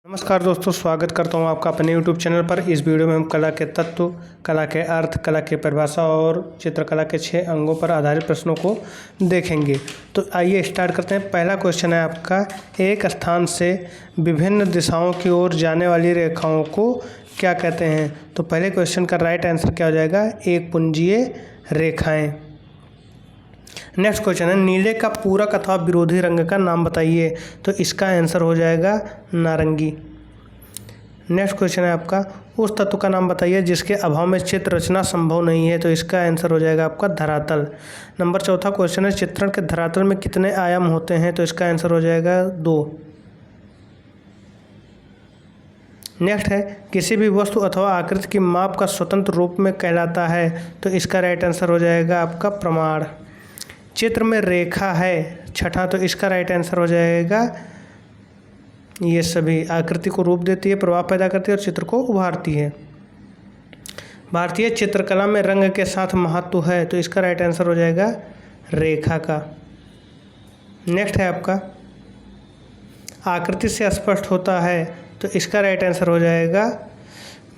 नमस्कार दोस्तों, स्वागत करता हूं आपका अपने YouTube चैनल पर। इस वीडियो में हम कला के तत्व, कला के अर्थ, कला की परिभाषा और चित्रकला के 6 अंगों पर आधारित प्रश्नों को देखेंगे। तो आइए स्टार्ट करते हैं। पहला क्वेश्चन है आपका, एक स्थान से विभिन्न दिशाओं की ओर जाने वाली रेखाओं को क्या कहते हैं? तो पहले क्वेश्चन का राइट आंसर क्या हो जाएगा? एक पुंजीय रेखाएँ। नेक्स्ट क्वेश्चन है, नीले का पूरक अथवा विरोधी रंग का नाम बताइए। तो इसका आंसर हो जाएगा नारंगी। नेक्स्ट क्वेश्चन है आपका, उस तत्व का नाम बताइए जिसके अभाव में चित्र रचना संभव नहीं है। तो इसका आंसर हो जाएगा आपका धरातल। नंबर चौथा क्वेश्चन है, चित्रण के धरातल में कितने आयाम होते हैं? तो इसका आंसर हो जाएगा 2। नेक्स्ट है, किसी भी वस्तु अथवा आकृति की माप का स्वतंत्र रूप में कहलाता है। तो इसका राइट आंसर हो जाएगा आपका प्रमाण। चित्र में रेखा है छठा, तो इसका राइट आंसर हो जाएगा ये सभी। आकृति को रूप देती है, प्रभाव पैदा करती है और चित्र को उभारती है। भारतीय चित्रकला में रंग के साथ महत्व है। तो इसका राइट आंसर हो जाएगा रेखा का। नेक्स्ट है आपका, आकृति से स्पष्ट होता है। तो इसका राइट आंसर हो जाएगा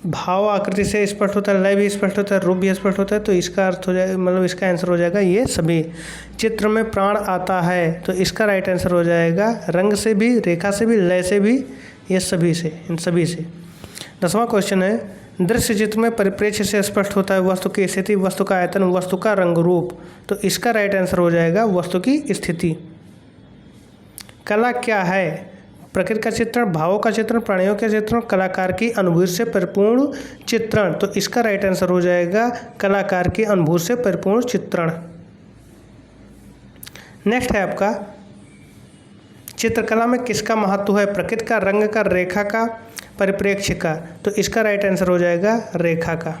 भाव आकृति से स्पष्ट होता है, लय भी स्पष्ट होता है, रूप भी स्पष्ट होता है। तो इसका अर्थ हो जाएगा, मतलब इसका आंसर हो जाएगा ये सभी। चित्र में प्राण आता है। तो इसका राइट आंसर हो जाएगा रंग से भी, रेखा से भी, लय से भी, ये सभी से, इन सभी से। 10वां क्वेश्चन है, दृश्य चित्र में परिप्रेक्ष्य से स्पष्ट होता है वस्तु की स्थिति, वस्तु का आयतन, वस्तु का रंग रूप। तो इसका राइट आंसर हो जाएगा वस्तु की स्थिति। कला क्या है? प्रकृति का चित्रण, भावों का चित्रण, प्राणियों का चित्रण, कलाकार की अनुभूति से परिपूर्ण चित्रण। तो इसका राइट आंसर हो जाएगा कलाकार की अनुभूति से परिपूर्ण चित्रण। नेक्स्ट है आपका, चित्रकला में किसका महत्व है? प्रकृति का, रंग का, रेखा का, परिप्रेक्ष्य का। तो इसका राइट आंसर हो जाएगा रेखा का।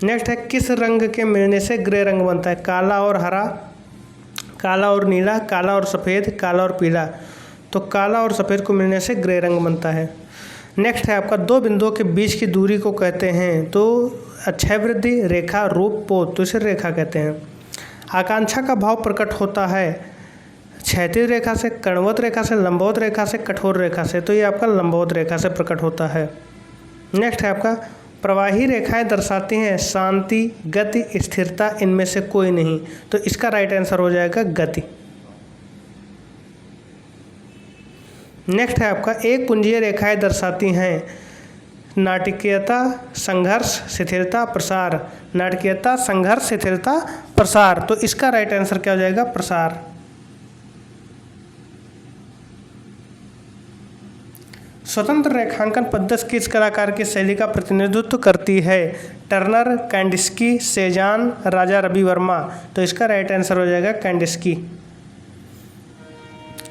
नेक्स्ट है, किस रंग के मिलने से ग्रे रंग बनता है? काला और हरा, काला और नीला, काला और सफ़ेद, काला और पीला। तो काला और सफ़ेद को मिलने से ग्रे रंग बनता है। नेक्स्ट है आपका, दो बिंदुओं के बीच की दूरी को कहते हैं। तो अक्षय वृद्धि, रेखा, रूप, पोत। तो इसे रेखा कहते हैं। आकांक्षा का भाव प्रकट होता है क्षैतिज रेखा से, कणवत रेखा से, लंबवत रेखा से, कठोर रेखा से। तो ये आपका लंबवत रेखा से प्रकट होता है। नेक्स्ट है आपका, प्रवाही रेखाएं दर्शाती हैं शांति, गति, स्थिरता, इनमें से कोई नहीं। तो इसका राइट आंसर हो जाएगा गति। नेक्स्ट है आपका, एक पुंजीय रेखाएं दर्शाती हैं नाटकीयता, संघर्ष, शिथिलता, प्रसार। नाटकीयता, संघर्ष, शिथिलता, प्रसार। तो इसका राइट आंसर क्या हो जाएगा? प्रसार। स्वतंत्र रेखांकन पद्धति किस कलाकार की शैली का प्रतिनिधित्व करती है? टर्नर, कैंडिस्की, सेजान, राजा रवि वर्मा। तो इसका राइट आंसर हो जाएगा कैंडिस्की।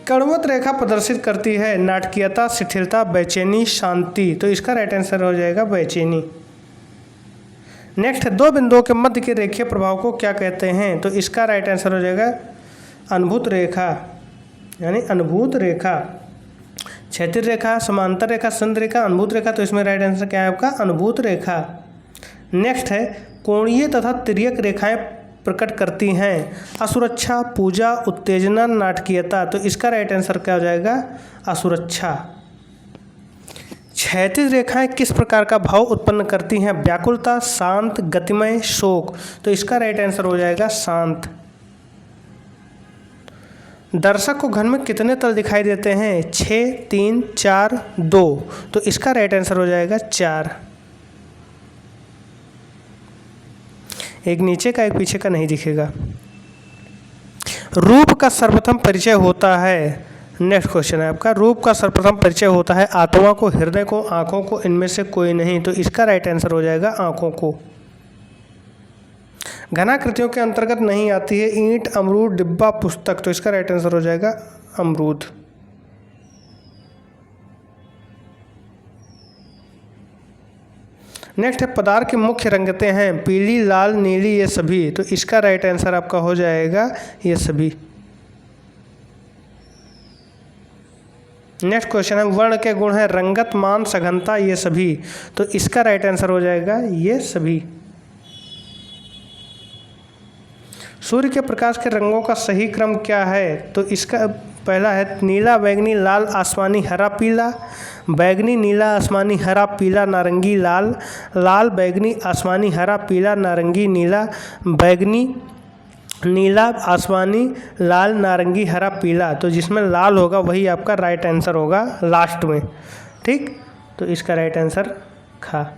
कणवत रेखा प्रदर्शित करती है नाटकीयता, शिथिलता, बेचैनी, शांति। तो इसका राइट आंसर हो जाएगा बेचैनी। नेक्स्ट है, दो बिंदुओं के मध्य के रेखीय प्रभाव को क्या कहते हैं? तो इसका राइट आंसर हो जाएगा अनुभूत रेखा, यानी अनुभूत रेखा। क्षैतिज रेखा, समांतर रेखा, संध रेखा, अनुभूत रेखा। तो इसमें राइट आंसर क्या है आपका? अनुभूत रेखा। नेक्स्ट है, कोणीय तथा तिर्यक रेखाएं प्रकट करती हैं असुरक्षा, पूजा, उत्तेजना, नाटकीयता। तो इसका राइट आंसर क्या हो जाएगा? असुरक्षा। क्षैतिज रेखाएं किस प्रकार का भाव उत्पन्न करती हैं? व्याकुलता, शांत, गतिमय, शोक। तो इसका राइट आंसर हो जाएगा शांत। दर्शक को घन में कितने तल दिखाई देते हैं? 6, 3, 4, 2। तो इसका राइट आंसर हो जाएगा 4। एक नीचे का, एक पीछे का नहीं दिखेगा। रूप का सर्वप्रथम परिचय होता है। नेक्स्ट क्वेश्चन है आपका, रूप का सर्वप्रथम परिचय होता है आत्मा को, हृदय को, आँखों को, इनमें से कोई नहीं। तो इसका राइट आंसर हो जाएगा आँखों को। घनाकृतियों के अंतर्गत नहीं आती है ईंट, अमरूद, डिब्बा, पुस्तक। तो इसका राइट आंसर हो जाएगा अमरूद। नेक्स्ट है, पदार्थ की मुख्य रंगतें हैं पीली, लाल, नीली, ये सभी। तो इसका राइट आंसर आपका हो जाएगा ये सभी। नेक्स्ट क्वेश्चन है, वर्ण के गुण है रंगत, मान, सघनता, ये सभी। तो इसका राइट आंसर हो जाएगा ये सभी। सूर्य के प्रकाश के रंगों का सही क्रम क्या है? तो इसका पहला है नीला, बैगनी, लाल, आसमानी, हरा, पीला। बैगनी, नीला, आसमानी, हरा, पीला, नारंगी, लाल। लाल, बैगनी, आसमानी, हरा, पीला, नारंगी, नीला। बैगनी, नीला, आसमानी, लाल, नारंगी, हरा, पीला। तो जिसमें लाल होगा वही आपका राइट आंसर होगा लास्ट में। ठीक, तो इसका राइट आंसर खा।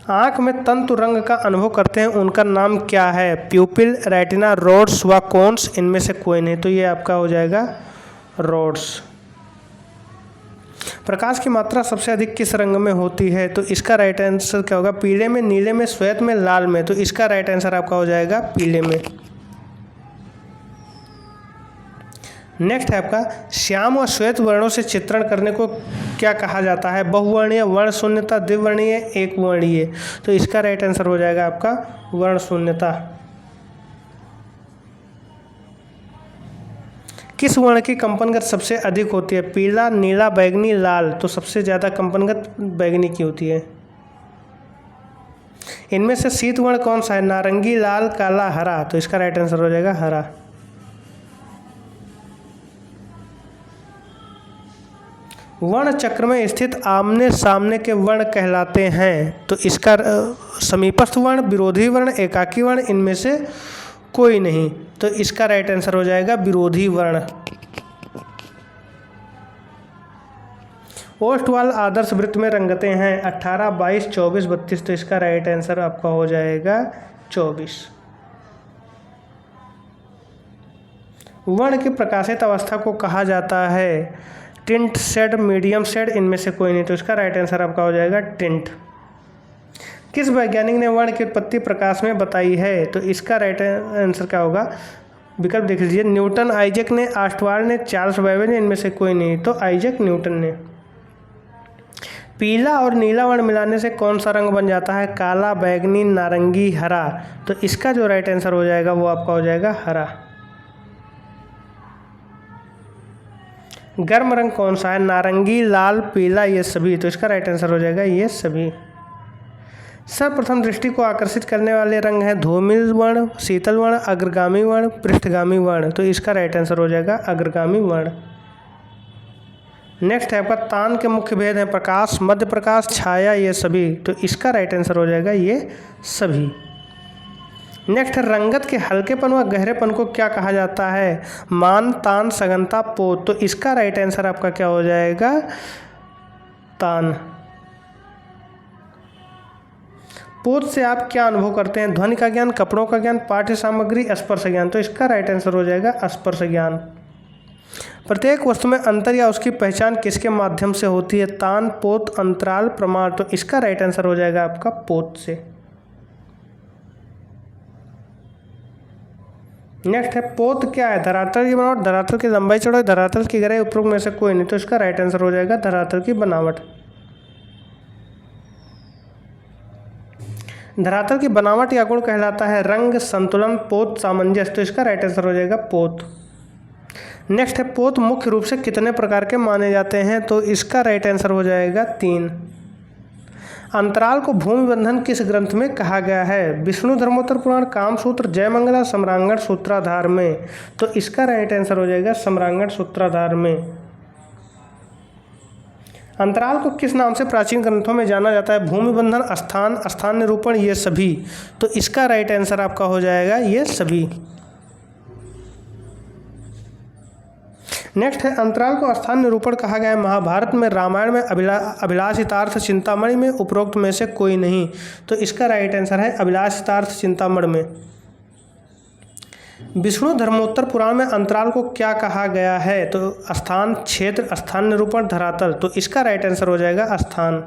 आँख में तंतु रंग का अनुभव करते हैं, उनका नाम क्या है? प्यूपिल, रेटिना, रोड्स व कोन्स, इनमें से कोई नहीं। तो ये आपका हो जाएगा रोड्स। प्रकाश की मात्रा सबसे अधिक किस रंग में होती है? तो इसका राइट आंसर क्या होगा? पीले में, नीले में, श्वेत में, लाल में। तो इसका राइट आंसर आपका हो जाएगा पीले में। नेक्स्ट है आपका श्याम व श्वेत वर्णों से चित्रण करने को क्या कहा जाता है? बहुवर्णीय, वर्ण शून्यता, द्विवर्णीय, एक वर्णीय। तो इसका राइट आंसर हो जाएगा आपका वर्ण शून्यता। किस वर्ण की कंपनगत सबसे अधिक होती है? पीला, नीला, बैगनी, लाल। तो सबसे ज़्यादा कंपनगत बैगनी की होती है। इनमें से शीत वर्ण कौन सा है? नारंगी, लाल, काला, हरा। तो इसका राइट आंसर हो जाएगा हरा। वर्ण चक्र में स्थित आमने सामने के वर्ण कहलाते हैं। तो इसका समीपस्थ वर्ण, विरोधी वर्ण, एकाकी वर्ण, इनमें से कोई नहीं। तो इसका राइट आंसर हो जाएगा विरोधी वर्ण। ओष्ठवाल आदर्श वृत्त में रंगते हैं 18, 22, 24, 32। तो इसका राइट आंसर आपका हो जाएगा 24। वर्ण की प्रकाशित अवस्था को कहा जाता है टिंट, शेड, मीडियम शेड, इनमें से कोई नहीं। तो इसका राइट आंसर आपका हो जाएगा टिंट। किस वैज्ञानिक ने वर्ण की उत्पत्ति प्रकाश में बताई है? तो इसका राइट आंसर क्या होगा? विकल्प देख लीजिए। न्यूटन, आइजैक ने, ऑस्टवाल्ड ने, चार्ल्स बैबेज ने, इनमें से कोई नहीं। तो आइजैक न्यूटन ने। पीला और नीला वर्ण मिलाने से कौन सा रंग बन जाता है? काला, बैगनी, नारंगी, हरा। तो इसका जो राइट आंसर हो जाएगा वो आपका हो जाएगा हरा। गर्म रंग कौन सा है? नारंगी, लाल, पीला, ये सभी। तो इसका राइट आंसर हो जाएगा ये सभी। सर्वप्रथम दृष्टि को आकर्षित करने वाले रंग हैं धूमिल वर्ण, शीतल वर्ण, अग्रगामी वर्ण, पृष्ठगामी वर्ण। तो इसका राइट आंसर हो जाएगा अग्रगामी वर्ण। नेक्स्ट है आपका तान के मुख्य भेद हैं प्रकाश, मध्य प्रकाश, छाया, ये सभी। तो इसका राइट आंसर हो जाएगा ये सभी। नेक्स्ट है रंगत के हल्केपन व गहरेपन को क्या कहा जाता है? मान, तान, सघनता, पोत। तो इसका राइट आंसर आपका क्या हो जाएगा? तान। पोत से आप क्या अनुभव करते हैं? ध्वनि का ज्ञान, कपड़ों का ज्ञान, पाठ्य सामग्री, स्पर्श ज्ञान। तो इसका राइट आंसर हो जाएगा स्पर्श ज्ञान। प्रत्येक वस्तु में अंतर या उसकी पहचान किसके माध्यम से होती है? तान, पोत, अंतराल, प्रमाण। तो इसका राइट आंसर हो जाएगा आपका पोत से। नेक्स्ट है पोत क्या है? धरातल की बनावट, धरातल की लंबाई चौड़ाई, धरातल की गहराई, उपरोक्त में से कोई नहीं। तो इसका राइट आंसर हो जाएगा धरातल की बनावट। धरातल की बनावट या गुण कहलाता है रंग, संतुलन, पोत, सामंजस्य। तो इसका राइट आंसर हो जाएगा पोत। नेक्स्ट है पोत मुख्य रूप से कितने प्रकार के माने जाते हैं? तो इसका राइट आंसर हो जाएगा 3। अंतराल को भूमि बंधन किस ग्रंथ में कहा गया है? विष्णु धर्मोत्तर पुराण, कामसूत्र, जयमंगला, सम्रांगण सूत्राधार में। तो इसका राइट आंसर हो जाएगा सम्रांगण सूत्राधार में। अंतराल को किस नाम से प्राचीन ग्रंथों में जाना जाता है? भूमि बंधन, स्थान, स्थान निरूपण, ये सभी। तो इसका राइट आंसर आपका हो जाएगा ये सभी। नेक्स्ट है अंतराल को स्थान निरूपण कहा गया है महाभारत में, रामायण में, अभिलाष हितार्थ चिंतामणि में, उपरोक्त में से कोई नहीं। तो इसका राइट आंसर है अभिलाष हितार्थ चिंतामणि में। विष्णु धर्मोत्तर पुराण में अंतराल को क्या कहा गया है? तो स्थान, क्षेत्र, स्थान निरूपण, धरातल। तो इसका राइट आंसर हो जाएगा स्थान।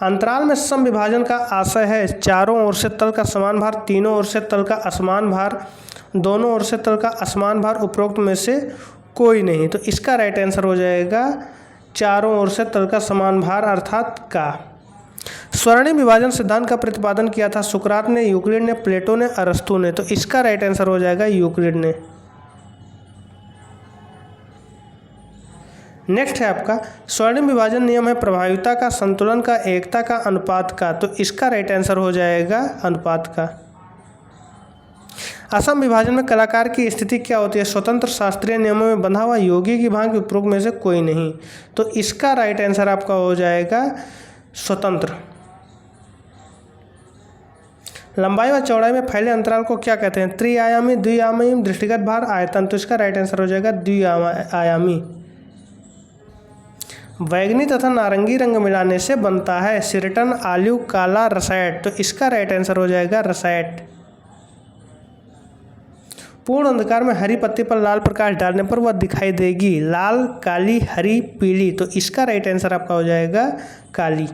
अंतराल में सम विभाजन का आशय है चारों ओर से तल का समान भार, तीनों ओर से तल का असमान भार, दोनों ओर से तल का असमान भार, उपरोक्त में से कोई नहीं। तो इसका राइट आंसर हो जाएगा चारों ओर से तल का समान भार अर्थात का। स्वर्णिम विभाजन सिद्धांत का प्रतिपादन किया था सुकरात ने, यूक्लिड ने, प्लेटो ने, अरस्तु ने। तो इसका राइट आंसर हो जाएगा यूक्लिड ने। नेक्स्ट है आपका स्वर्णिम विभाजन नियम है प्रभाविता का, संतुलन का, एकता का, अनुपात का। तो इसका राइट आंसर हो जाएगा अनुपात का। असम विभाजन में कलाकार की स्थिति क्या होती है? स्वतंत्र, शास्त्रीय नियमों में बंधा हुआ, योगी की भांति, उपरोक्त में से कोई नहीं। तो इसका राइट आंसर आपका हो जाएगा स्वतंत्र। लंबाई व चौड़ाई में फैले अंतराल को क्या कहते हैं? त्रिआयामी, द्विआयामी, दृष्टिगत भार, आयतन। तो इसका राइट आंसर हो जाएगा द्विआयामी। बैंगनी तथा नारंगी रंग मिलाने से बनता है सिरटन, आलू, काला, रसैट। तो इसका राइट आंसर हो जाएगा रसैट। पूर्ण अंधकार में हरी पत्ती पर लाल प्रकाश डालने पर वह दिखाई देगी लाल, काली, हरी, पीली। तो इसका राइट आंसर आपका हो जाएगा काली।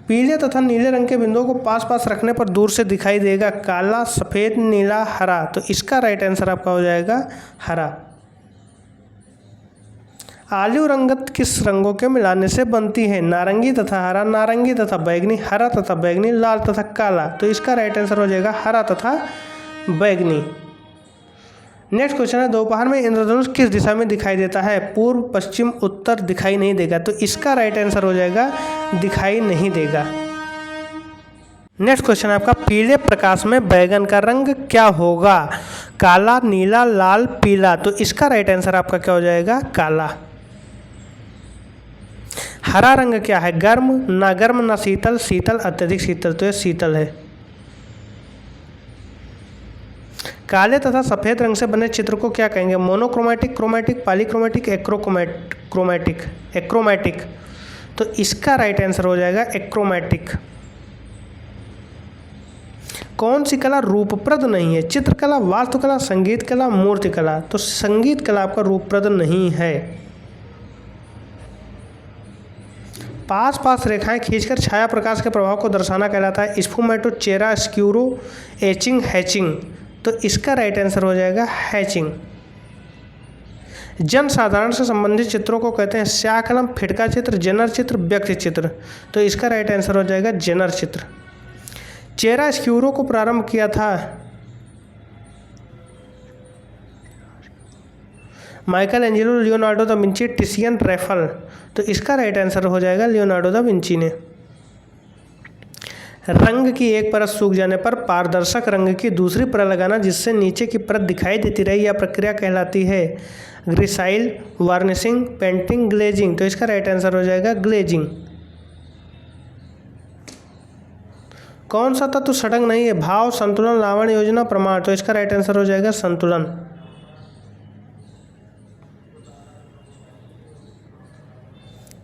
पीले तथा नीले रंग के बिंदुओं को पास पास रखने पर दूर से दिखाई देगा काला, सफ़ेद, नीला, हरा। तो इसका राइट आंसर आपका हो जाएगा हरा। आलू रंगत किस रंगों के मिलाने से बनती है? नारंगी तथा हरा, नारंगी तथा बैगनी, हरा तथा बैगनी, लाल तथा काला। तो इसका राइट आंसर हो जाएगा हरा तथा बैगनी। नेक्स्ट क्वेश्चन है दोपहर में इंद्रधनुष किस दिशा में दिखाई देता है? पूर्व, पश्चिम, उत्तर। दिखाई नहीं देगा। तो इसका राइट आंसर हो जाएगा दिखाई नहीं देगा। नेक्स्ट क्वेश्चन है आपका पीले प्रकाश में बैगन का रंग क्या होगा? काला, नीला, लाल, पीला। तो इसका राइट आंसर आपका क्या हो जाएगा? काला। हरा रंग क्या है? गर्म, ना गर्म, ना शीतल, शीतल, अत्यधिक शीतल। तो यह शीतल है। काले तथा सफ़ेद रंग से बने चित्र को क्या कहेंगे? Monochromatic, chromatic, polychromatic, achromatic. तो इसका राइट आंसर हो जाएगा एक्रोमैटिक। कौन सी कला रूपप्रद नहीं है? चित्रकला, वास्तुकला, संगीत कला, मूर्तिकला। तो संगीत कला आपका रूपप्रद नहीं है। पास पास रेखाएं खींचकर छाया प्रकाश के प्रभाव को दर्शाना कहलाता है स्फुमेटो, चेरा, स्क्यूरो, एचिंग, हैचिंग। तो इसका राइट आंसर हो जाएगा हैचिंग। जन साधारण से संबंधित चित्रों को कहते हैं स्याह कलम, फिटका चित्र, जेनर चित्र, व्यक्ति चित्र। तो इसका राइट आंसर हो जाएगा जेनर चित्र। चेरा स्क्यूरो को प्रारंभ किया था Michelangelo, Leonardo da Vinci, Titian, Raphael. तो इसका राइट आंसर हो जाएगा लियोनार्डो दा विंची ने। रंग की एक परत सूख जाने पर पारदर्शक रंग की दूसरी परत लगाना जिससे नीचे की परत दिखाई देती रहे यह प्रक्रिया कहलाती है ग्रिसाइल, वार्निशिंग, पेंटिंग, ग्लेजिंग। तो इसका राइट आंसर हो जाएगा ग्लेजिंग। कौन सा तत्व सड़क नहीं है? भाव, संतुलन, लावण्य, योजना, प्रमाण। तो इसका राइट आंसर हो जाएगा संतुलन।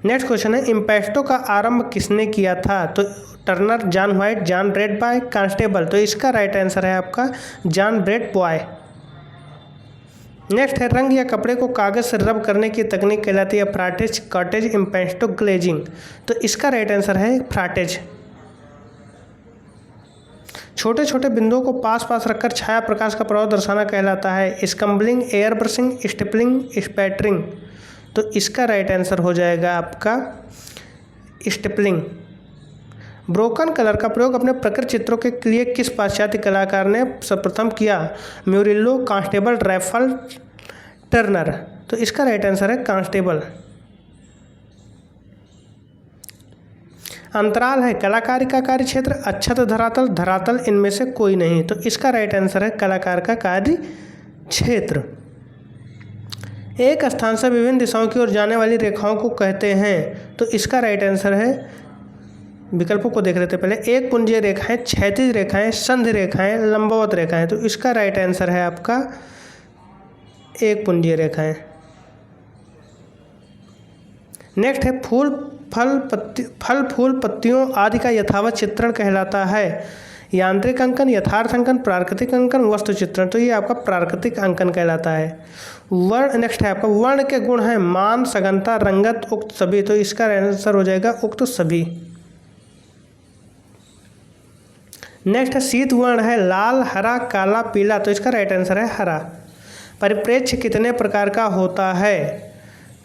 नेक्स्ट क्वेश्चन है इम्पेक्टो का आरंभ किसने किया था? तो Turner, John white, John bread boy, constable. तो इसका राइट आंसर है आपका जॉन ब्रेड बॉय। नेक्स्ट है रंग या कपड़े को कागज से रब करने की तकनीक कहलाती है फ्राटेज, कॉटेज, इम्पेक्टो, ग्लेजिंग। तो इसका राइट आंसर है फ्राटेज। छोटे छोटे बिंदुओं को पास पास रखकर छाया प्रकाश का प्रभाव दर्शाना कहलाता है स्कम्बलिंग, एयर ब्रशिंग, स्टिपलिंग, स्पैटरिंग। तो इसका राइट आंसर हो जाएगा आपका स्टिपलिंग। ब्रोकन कलर का प्रयोग अपने प्रकृत चित्रों के लिए किस पाश्चात्य कलाकार ने सर्वप्रथम किया? म्यूरिलो, कांस्टेबल, रैफल, टर्नर। तो इसका राइट आंसर है कांस्टेबल। अंतराल है कलाकारी का कार्य क्षेत्र, अक्षत, धरातल, धरातल, इनमें से कोई नहीं। तो इसका राइट आंसर है कलाकार का कार्य क्षेत्र। एक स्थान से विभिन्न दिशाओं की ओर जाने वाली रेखाओं को कहते हैं। तो इसका राइट आंसर है, विकल्पों को देख लेते पहले, एक पुंजीय रेखाएं, क्षैतिज रेखाएं, संधि रेखाएं, लंबवत रेखाएं। तो इसका राइट आंसर है आपका एक पुंजीय रेखाएं। नेक्स्ट है फूल, फूल, पत्तियों आदि का यथावत चित्रण कहलाता है यांत्रिक अंकन, यथार्थ अंकन, प्राकृतिक अंकन, वस्तु चित्रण। तो ये आपका प्राकृतिक अंकन कहलाता है। वर्ण, नेक्स्ट है आपका वर्ण के गुण हैं मान, सघनता, रंगत, उक्त, सभी। तो इसका आंसर हो जाएगा उक्त, सभी। नेक्स्ट है शीत वर्ण है लाल, हरा, काला, पीला। तो इसका राइट आंसर है हरा। परिप्रेक्ष्य कितने प्रकार का होता है?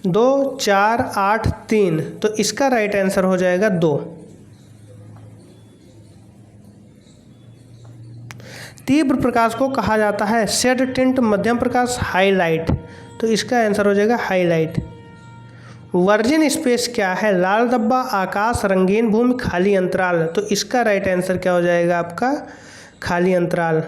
2, 4, 8, 3। तो इसका राइट आंसर हो जाएगा 2। तीव्र प्रकाश को कहा जाता है शेड टिंट, मध्यम प्रकाश, हाईलाइट। तो इसका आंसर हो जाएगा हाईलाइट। वर्जिन स्पेस क्या है? लाल डब्बा, आकाश, रंगीन भूमि, खाली अंतराल। तो इसका राइट आंसर क्या हो जाएगा आपका? खाली अंतराल।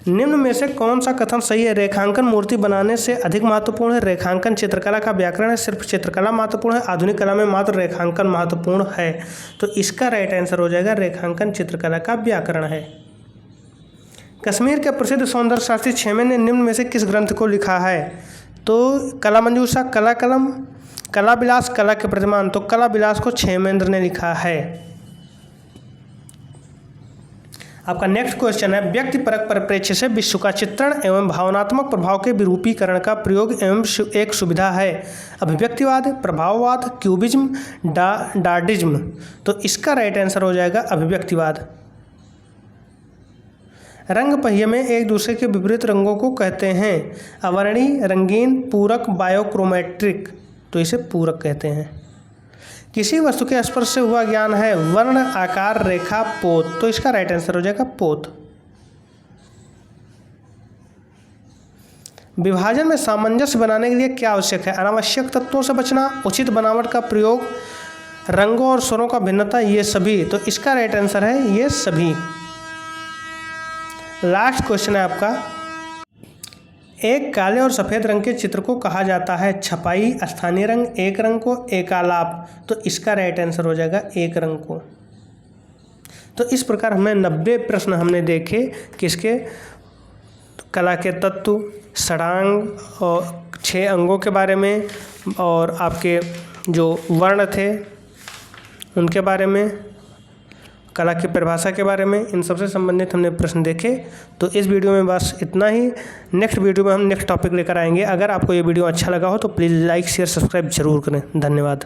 निम्न में से कौन सा कथन सही है? रेखांकन मूर्ति बनाने से अधिक महत्वपूर्ण है। रेखांकन चित्रकला का व्याकरण है। सिर्फ चित्रकला महत्वपूर्ण है। आधुनिक कला में मात्र रेखांकन महत्वपूर्ण है। तो इसका राइट आंसर हो जाएगा रेखांकन चित्रकला का व्याकरण है। कश्मीर के प्रसिद्ध सौंदर्य शास्त्री छेमे ने निम्न में से किस ग्रंथ को लिखा है? तो कला मंजूषा, कला कलम, कला विलास, कला के प्रतिमान। तो कला विलास को छेमेंद्र ने लिखा है। आपका नेक्स्ट क्वेश्चन है, व्यक्तिपरक परिप्रेक्ष्य से विश्व का चित्रण एवं भावनात्मक प्रभाव के विरूपीकरण का प्रयोग एवं एक सुविधा है। अभिव्यक्तिवाद, प्रभाववाद, क्यूबिज्म, डार्डिज्म। तो इसका राइट आंसर हो जाएगा अभिव्यक्तिवाद। रंग पहिए में एक दूसरे के विपरीत रंगों को कहते हैं। अवर्णी, रंगीन, पूरक, बायोक्रोमेट्रिक। तो इसे पूरक कहते हैं। किसी वस्तु के स्पर्श से हुआ ज्ञान है। वर्ण, आकार, रेखा, पोत। तो इसका राइट आंसर हो जाएगा पोत। विभाजन में सामंजस्य बनाने के लिए क्या आवश्यक है? अनावश्यक तत्वों से बचना, उचित बनावट का प्रयोग, रंगों और स्वरों का भिन्नता, ये सभी। तो इसका राइट आंसर है ये सभी। लास्ट क्वेश्चन है आपका, एक काले और सफ़ेद रंग के चित्र को कहा जाता है छपाई, स्थानीय रंग, एक रंग को एकालाप। तो इसका राइट आंसर हो जाएगा एक रंग को। तो इस प्रकार हमें 90 प्रश्न हमने देखे किसके? कला के तत्व, षडांग और 6 अंगों के बारे में, और आपके जो वर्ण थे उनके बारे में, कला की परिभाषा के बारे में, इन सबसे संबंधित हमने प्रश्न देखे। तो इस वीडियो में बस इतना ही। नेक्स्ट वीडियो में हम नेक्स्ट टॉपिक लेकर आएंगे। अगर आपको ये वीडियो अच्छा लगा हो तो प्लीज़ लाइक, शेयर, सब्सक्राइब जरूर करें। धन्यवाद।